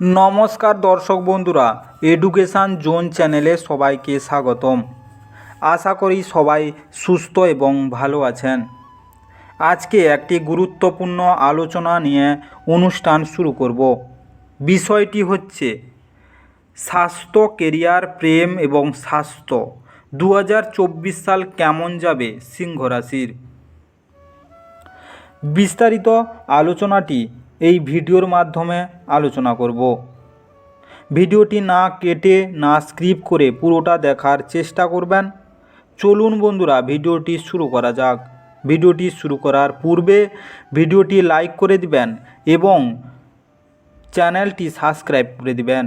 নমস্কার দর্শক বন্ধুরা, এডুকেশান জোন চ্যানেলে সবাইকে স্বাগতম। আশা করি সবাই সুস্থ এবং ভালো আছেন। আজকে একটি গুরুত্বপূর্ণ আলোচনা নিয়ে অনুষ্ঠান শুরু করব। বিষয়টি হচ্ছে স্বাস্থ্য, কেরিয়ার, প্রেম এবং স্বাস্থ্য 2024 সাল কেমন যাবে সিংহ রাশির। বিস্তারিত আলোচনাটি এই ভিডিওর মাধ্যমে আলোচনা করব। ভিডিওটি না কেটে না স্ক্রিপ্ট করে পুরোটা দেখার চেষ্টা করবেন। চলুন বন্ধুরা, ভিডিওটি শুরু করা যাক। ভিডিওটি শুরু করার পূর্বে ভিডিওটি লাইক করে দিবেন এবং চ্যানেলটি সাবস্ক্রাইব করে দিবেন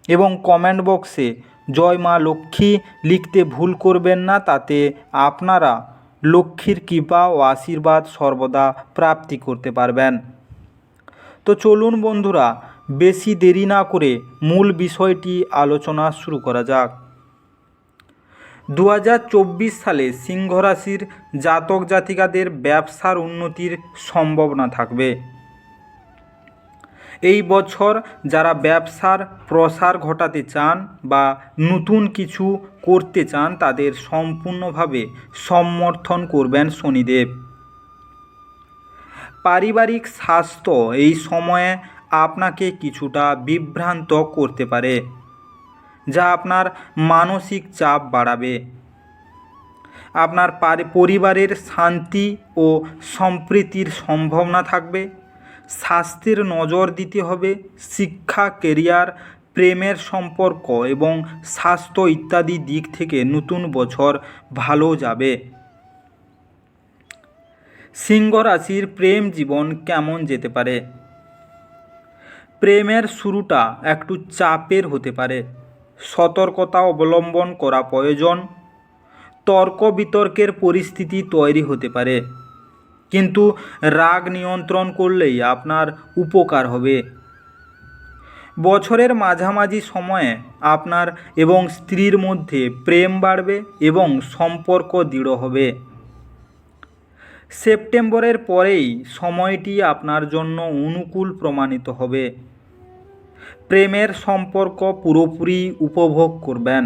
এবং কমেন্ট বক্সে জয় মা লক্ষ্মী লিখতে ভুল করবেন না, তাতে আপনারা লক্ষ্মীর কৃপা ও আশীর্বাদ সর্বদা প্রাপ্তি করতে পারবেন। তো চলুন বন্ধুরা, বেশি দেরি না করে মূল বিষয়টি আলোচনা শুরু করা যাক। 2024 সালে সিংহ রাশির জাতক জাতিকাদের ব্যবসার উন্নতির সম্ভাবনা থাকবে। এই বছর যারা ব্যবসার প্রসার ঘটাতে চান বা নতুন কিছু করতে চান, তাদের সম্পূর্ণভাবে সমর্থন করবেন শনিদেব। পারিবারিক স্বাস্থ্য এই সময়ে আপনাকে কিছুটা বিভ্রান্ত করতে পারে, যা আপনার মানসিক চাপ বাড়াবে। আপনার পরিবারের শান্তি ও সম্প্রীতির সম্ভাবনা থাকবে। স্বাস্থ্যের নজর দিতে হবে। শিক্ষা, কেরিয়ার, প্রেমের সম্পর্ক এবং স্বাস্থ্য ইত্যাদি দিক থেকে নতুন বছর ভালো যাবে। সিংহ রাশির প্রেম জীবন কেমন যেতে পারে? প্রেমের শুরুটা একটু চাপের হতে পারে। সতর্কতা অবলম্বন করা প্রয়োজন। তর্ক বিতর্কের পরিস্থিতি তৈরি হতে পারে, কিন্তু রাগ নিয়ন্ত্রণ করলেই আপনার উপকার হবে। বছরের মাঝামাঝি সময়ে আপনার এবং স্ত্রীর মধ্যে প্রেম বাড়বে এবং সম্পর্ক দৃঢ় হবে। সেপ্টেম্বরের পরেই সময়টি আপনার জন্য অনুকূল প্রমাণিত হবে। প্রেমের সম্পর্ক পুরোপুরি উপভোগ করবেন।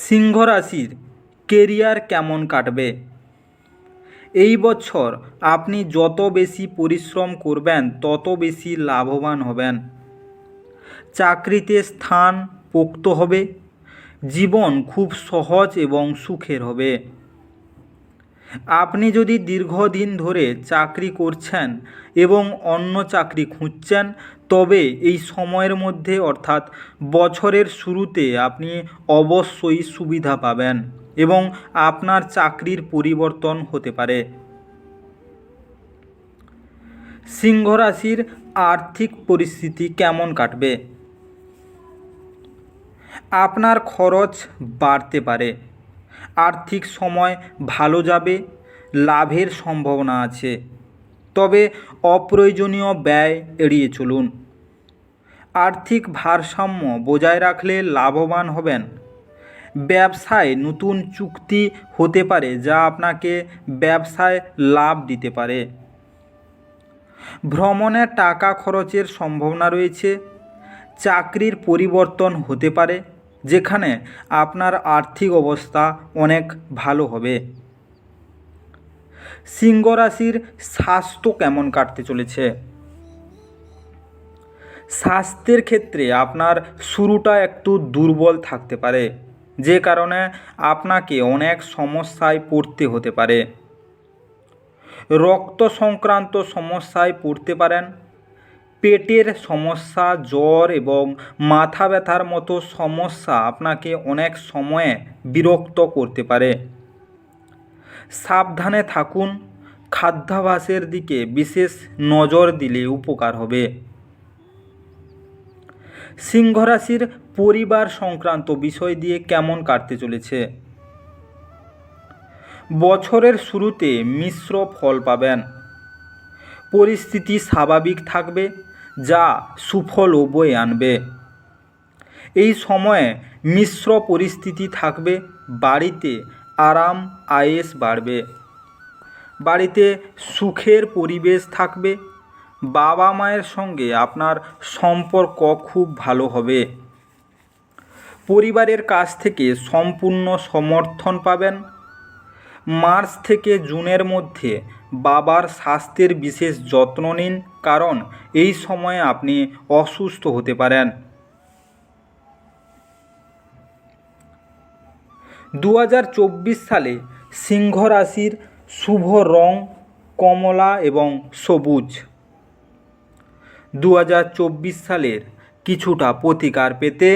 সিংহ রাশির কেরিয়ার কেমন কাটবে? এই বছর আপনি যত বেশি পরিশ্রম করবেন তত বেশি লাভবান হবেন। চাকরিতে স্থান পোক্ত হবে। জীবন খুব সহজ এবং সুখের হবে। আপনি যদি দীর্ঘদিন ধরে চাকরি করছেন এবং অন্য চাকরি খুঁজছেন, তবে এই সময়ের মধ্যে অর্থাৎ বছরের শুরুতে আপনি অবশ্যই সুবিধা পাবেন এবং আপনার চাকরির পরিবর্তন হতে পারে। সিংহ রাশির আর্থিক পরিস্থিতি কেমন কাটবে? আপনার খরচ বাড়তে পারে। আর্থিক সময় ভালো যাবে। লাভের সম্ভাবনা আছে, তবে অপ্রয়োজনীয় ব্যয় এড়িয়ে চলুন। আর্থিক ভারসাম্য বজায় রাখলে লাভবান হবেন। ব্যবসায় নতুন চুক্তি হতে পারে, যা আপনাকে ব্যবসায় লাভ দিতে পারে। ভ্রমণে টাকা খরচের সম্ভাবনা রয়েছে। চাকরির পরিবর্তন হতে পারে, যেখানে আপনার আর্থিক অবস্থা অনেক ভালো হবে। সিংহ রাশির স্বাস্থ্য কেমন কাটতে চলেছে? স্বাস্থ্যের ক্ষেত্রে আপনার শুরুটা একটু দুর্বল থাকতে পারে, যে কারণে আপনাকে অনেক সমস্যায় পড়তে হতে পারে। রক্ত সংক্রান্ত সমস্যায় পড়তে পারেন। পেটের সমস্যা, জ্বর এবং মাথা ব্যথার মতো সমস্যা আপনাকে অনেক সময়ে বিরক্ত করতে পারে। সাবধানে থাকুন। খাদ্যাভ্যাসের দিকে বিশেষ নজর দিলে উপকার হবে। সিংহ রাশির পরিবার সংক্রান্ত বিষয় দিয়ে কেমন কাটতে চলেছে? বছরের শুরুতে মিশ্র ফল পাবেন। পরিস্থিতি স্বাভাবিক থাকবে, যা সুফলও বয়ে আনবে। এই সময়ে মিশ্র পরিস্থিতি থাকবে। বাড়িতে আরাম আয়েশ বাড়বে। বাড়িতে সুখের পরিবেশ থাকবে। বাবা মায়ের সঙ্গে আপনার সম্পর্ক খুব ভালো হবে। পরিবারের কাছ থেকে সম্পূর্ণ সমর্থন পাবেন। মার্চ থেকে জুনের মধ্যে বাবার স্বাস্থ্যের বিশেষ যত্ন নিন, কারণ এই সময়ে আপনি অসুস্থ হতে পারেন। 2024 সালে সিংহ রাশির শুভ রং কমলা এবং সবুজ। 2024 সালের কিছুটা প্রতিকার পেতে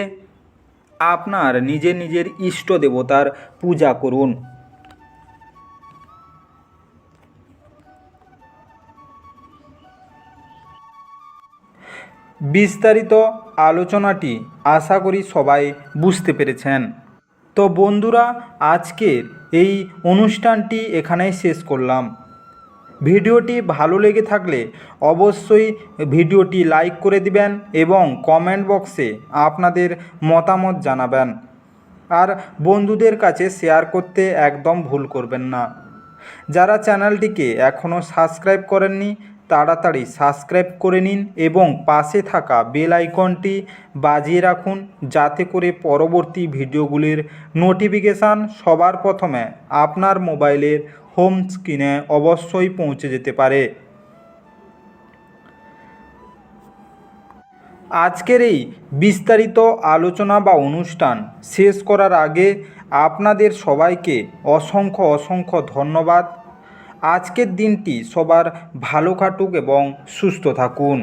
আপনার নিজের ইষ্ট দেবতার পূজা করুন। বিস্তারিত আলোচনাটি আশা করি সবাই বুঝতে পেরেছেন। তো বন্ধুরা, আজকের এই অনুষ্ঠানটি এখানেই শেষ করলাম। ভিডিওটি ভালো লেগে থাকলে অবশ্যই ভিডিওটি লাইক করে দিবেন এবং কমেন্ট বক্সে আপনাদের মতামত জানাবেন। আর বন্ধুদের কাছে শেয়ার করতে একদম ভুল করবেন না। যারা চ্যানেলটিকে এখনও সাবস্ক্রাইব করেননি তাড়াতাড়ি সাবস্ক্রাইব করে নিন এবং পাশে থাকা বেল আইকনটি বাজিয়ে রাখুন, যাতে করে পরবর্তী ভিডিওগুলির নোটিফিকেশান সবার প্রথমে আপনার মোবাইলের হোম স্ক্রিনে অবশ্যই পৌঁছে যেতে পারে। আজকের এই বিস্তারিত আলোচনা বা অনুষ্ঠান শেষ করার আগে আপনাদের সবাইকে অসংখ্য ধন্যবাদ। আজকের দিনটি সবার ভালো কাটুক এবং সুস্থ থাকুন।